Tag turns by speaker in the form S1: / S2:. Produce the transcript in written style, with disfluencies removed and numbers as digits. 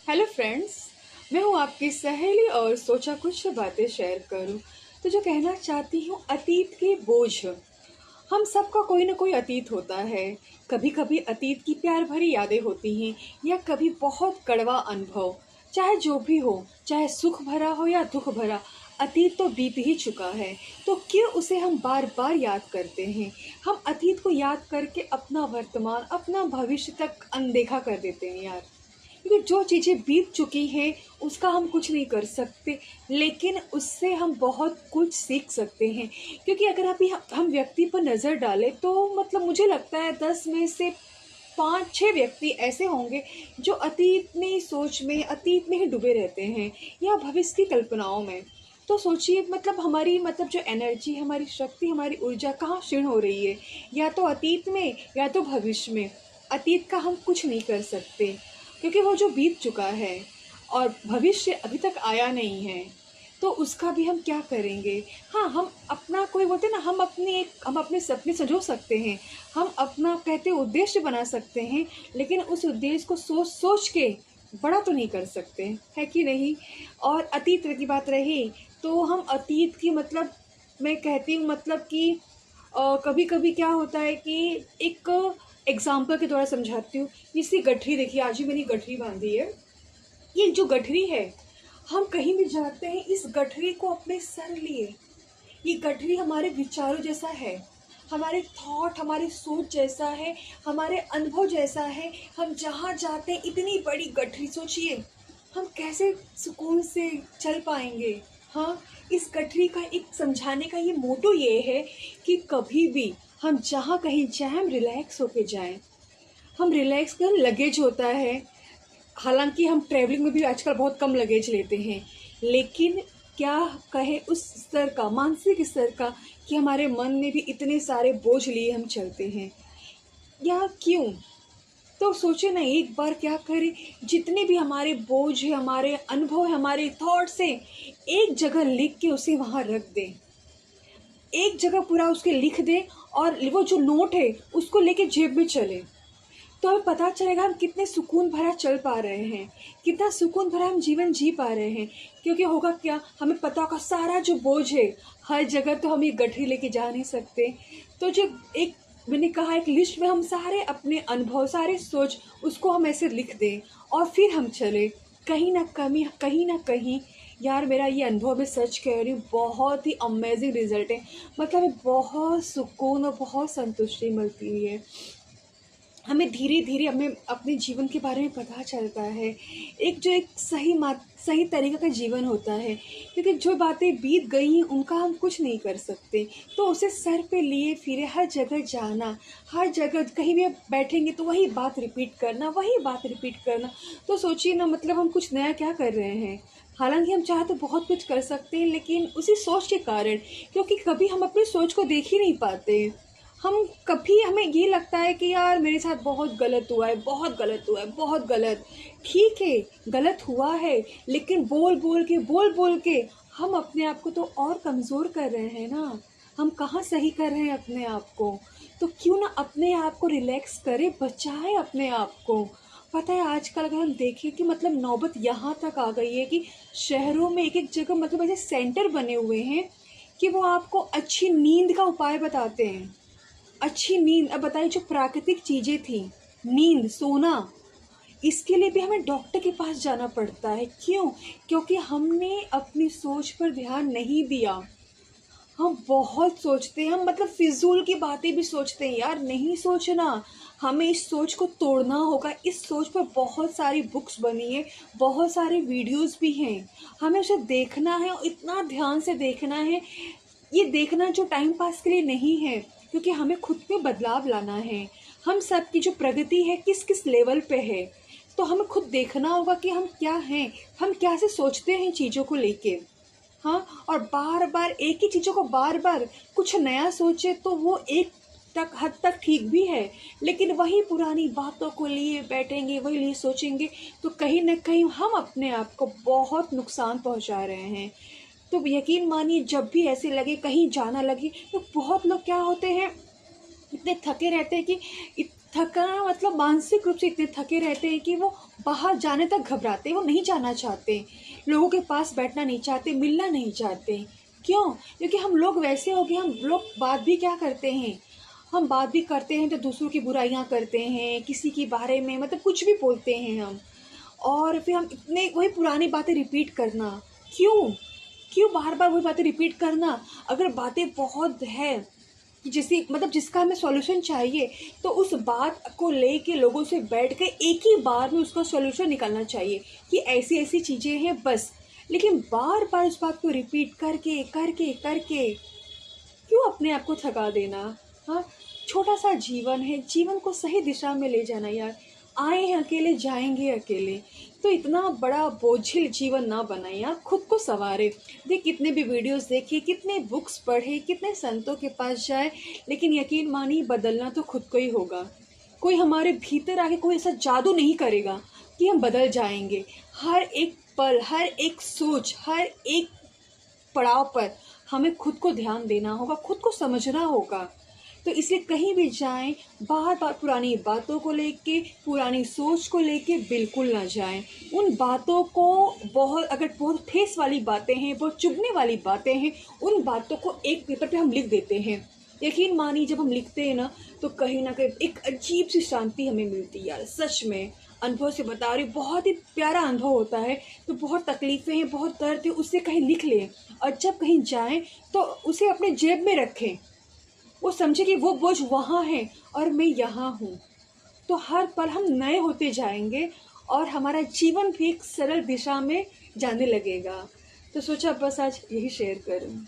S1: Hello friends. मैं हूँ आपकी सहेली और सोचा कुछ बातें शेयर करूँ। तो जो कहना चाहती हूँ, अतीत के बोझ। हम सबका कोई ना कोई अतीत होता है। कभी कभी अतीत की प्यार भरी यादें होती हैं या कभी बहुत कड़वा अनुभव। चाहे जो भी हो, चाहे सुख भरा हो या दुख भरा, अतीत तो बीत ही चुका है। तो क्यों उसे हम बार बार याद करते हैं। हम अतीत को याद करके अपना वर्तमान, अपना भविष्य तक अनदेखा कर देते हैं यार। क्योंकि जो चीज़ें बीत चुकी हैं उसका हम कुछ नहीं कर सकते, लेकिन उससे हम बहुत कुछ सीख सकते हैं। क्योंकि अगर अभी हम व्यक्ति पर नज़र डालें तो मतलब मुझे लगता है 10 में से 5-6 व्यक्ति ऐसे होंगे जो अतीत में सोच में, अतीत में ही डूबे रहते हैं या भविष्य की कल्पनाओं में। तो सोचिए, मतलब हमारी मतलब जो एनर्जी, हमारी शक्ति, हमारी ऊर्जा कहाँ क्षीण हो रही है, या तो अतीत में या तो भविष्य में। अतीत का हम कुछ नहीं कर सकते क्योंकि वो जो बीत चुका है, और भविष्य अभी तक आया नहीं है, तो उसका भी हम क्या करेंगे। हाँ, हम अपना कोई बोलते हैं ना, हम अपने सपने संजो सकते हैं, हम अपना कहते उद्देश्य बना सकते हैं, लेकिन उस उद्देश्य को सोच सोच के बड़ा तो नहीं कर सकते, है कि नहीं। और अतीत की बात रही तो हम अतीत की मतलब मैं कहती हूँ मतलब कि कभी कभी क्या होता है कि एक एग्जाम्पल के द्वारा समझाती हूँ। इसी गठरी देखिए, आज ही मैंने गठरी बांधी है। ये जो गठरी है, हम कहीं भी जाते हैं इस गठरी को अपने सर लिए। ये गठरी हमारे विचारों जैसा है, हमारे थॉट, हमारी सोच जैसा है, हमारे अनुभव जैसा है। हम जहाँ जाते हैं इतनी बड़ी गठरी, सोचिए हम कैसे सुकून से चल पाएंगे। हाँ, इस गठरी का एक समझाने का ये मोटो ये है कि कभी भी हम जहाँ कहीं जाएं, हम रिलैक्स होके जाएं। हम रिलैक्स कर, लगेज होता है। हालांकि हम ट्रैवलिंग में भी आजकल बहुत कम लगेज लेते हैं, लेकिन क्या कहे उस स्तर का, मानसिक स्तर का, कि हमारे मन में भी इतने सारे बोझ लिए हम चलते हैं। या क्यों? तो सोचे ना, एक बार क्या करें, जितने भी हमारे बोझ है, हमारे अनुभव है, हमारे थॉट्स हैं, एक जगह लिख के उसे वहाँ रख दें। एक जगह पूरा उसके लिख दें, और वो जो नोट है उसको लेके जेब में चले। तो हमें पता चलेगा हम कितने सुकून भरा चल पा रहे हैं, कितना सुकून भरा हम जीवन जी पा रहे हैं। क्योंकि होगा क्या, हमें पता होगा सारा जो बोझ है, हर जगह तो हम ये गठरी लेके जा नहीं सकते। तो जो एक मैंने कहा, एक लिस्ट में हम सारे अपने अनुभव, सारे सोच, उसको हम ऐसे लिख दें और फिर हम चले। कहीं ना कहीं यार, मेरा ये अनुभव मैं सच कह रही हूँ, बहुत ही अमेजिंग रिजल्ट है। मतलब हमें बहुत सुकून और बहुत संतुष्टि मिलती है। हमें धीरे धीरे हमें अपने जीवन के बारे में पता चलता है, एक सही तरीके का जीवन होता है। क्योंकि जो बातें बीत गई हैं उनका हम कुछ नहीं कर सकते, तो उसे सर पे लिए फिरे हर जगह जाना, हर जगह कहीं भी आप बैठेंगे तो वही बात रिपीट करना, वही बात रिपीट करना। तो सोचिए ना, मतलब हम कुछ नया क्या कर रहे हैं। हालांकि हम चाहे तो बहुत कुछ कर सकते हैं, लेकिन उसी सोच के कारण, क्योंकि कभी हम अपनी सोच को देख ही नहीं पाते। हम कभी हमें ये लगता है कि यार मेरे साथ बहुत गलत हुआ है, बहुत गलत हुआ है, बहुत गलत। ठीक है, गलत हुआ है, लेकिन बोल बोल के हम अपने आप को तो और कमज़ोर कर रहे हैं ना। हम कहाँ सही कर रहे हैं अपने आप को। तो क्यों ना अपने आप को रिलैक्स करें, बचाएं अपने आप को। पता है, आजकल अगर हम देखें कि मतलब नौबत यहाँ तक आ गई है कि शहरों में एक एक जगह मतलब ऐसे सेंटर बने हुए हैं कि वो आपको अच्छी नींद का उपाय बताते हैं। अच्छी नींद, अब बताइए, जो प्राकृतिक चीज़ें थी, नींद, सोना, इसके लिए भी हमें डॉक्टर के पास जाना पड़ता है। क्यों? क्योंकि हमने अपनी सोच पर ध्यान नहीं दिया। हम बहुत सोचते हैं, हम मतलब फिजूल की बातें भी सोचते हैं यार, नहीं सोचना। हमें इस सोच को तोड़ना होगा। इस सोच पर बहुत सारी बुक्स बनी है, बहुत सारे वीडियोस भी हैं। हमें उसे देखना है और इतना ध्यान से देखना है। ये देखना जो टाइम पास के लिए नहीं है, क्योंकि हमें खुद में बदलाव लाना है। हम सब की जो प्रगति है किस किस लेवल पे है, तो हमें खुद देखना होगा कि हम क्या हैं, हम क्या से सोचते हैं चीज़ों को लेके। हाँ, और बार बार एक ही चीज़ों को बार बार कुछ नया सोचे तो वो एक तक हद तक ठीक भी है, लेकिन वही पुरानी बातों को लिए बैठेंगे, वही लिए सोचेंगे, तो कहीं ना कहीं हम अपने आप को बहुत नुकसान पहुंचा रहे हैं। तो यकीन मानिए, जब भी ऐसे लगे, कहीं जाना लगे, तो बहुत लोग क्या होते हैं, इतने थके रहते हैं कि थकाना मतलब मानसिक रूप से इतने थके रहते हैं कि वो बाहर जाने तक घबराते हैं, वो नहीं जाना चाहते, लोगों के पास बैठना नहीं चाहते, मिलना नहीं चाहते। क्यों? क्योंकि हम लोग वैसे हो गए, हम लोग बात भी क्या करते हैं, हम बात भी करते हैं तो दूसरों की बुराइयां करते हैं, किसी के बारे में मतलब कुछ भी बोलते हैं हम। और फिर हम इतने वही पुरानी बातें रिपीट करना, क्यों? क्यों बार बार वही बातें रिपीट करना? अगर बातें बहुत है कि जिसकी मतलब जिसका हमें सॉल्यूशन चाहिए, तो उस बात को लेके लोगों से बैठ के एक ही बार में उसका सॉल्यूशन निकालना चाहिए कि ऐसी ऐसी चीज़ें हैं बस। लेकिन बार बार उस बात को रिपीट करके करके करके क्यों अपने आप को थका देना? हाँ, छोटा सा जीवन है, जीवन को सही दिशा में ले जाना यार। आए हैं अकेले, जाएंगे अकेले, तो इतना बड़ा बोझिल जीवन ना बनाए यार, खुद को संवारे। देख, कितने भी वीडियोस देखे, कितने बुक्स पढ़े, कितने संतों के पास जाए, लेकिन यकीन मानिए बदलना तो खुद को ही होगा। कोई हमारे भीतर आके कोई ऐसा जादू नहीं करेगा कि हम बदल जाएंगे। हर एक पल, हर एक सोच, हर एक पड़ाव पर हमें खुद को ध्यान देना होगा, खुद को समझना होगा। तो इसलिए कहीं भी जाएं, बार बार पुरानी बातों को लेके, पुरानी सोच को लेके बिल्कुल ना जाएं। उन बातों को बहुत, अगर बहुत ठेस वाली बातें हैं, बहुत चुभने वाली बातें हैं, उन बातों को एक पेपर पे हम लिख देते हैं। यकीन मानिए जब हम लिखते हैं ना, तो कहीं ना कहीं एक अजीब सी शांति हमें मिलती है यार, सच में अनुभव से बता रही हूँ, बहुत ही प्यारा अनुभव होता है। तो बहुत तकलीफ़ें हैं, बहुत दर्द है, उससे कहीं लिख लें और जब कहीं जाएं तो उसे अपने जेब में रखें। वो समझे कि वो बोझ वहाँ है और मैं यहाँ हूँ। तो हर पल हम नए होते जाएंगे और हमारा जीवन भी एक सरल दिशा में जाने लगेगा। तो सोचा बस आज यही शेयर करूँ।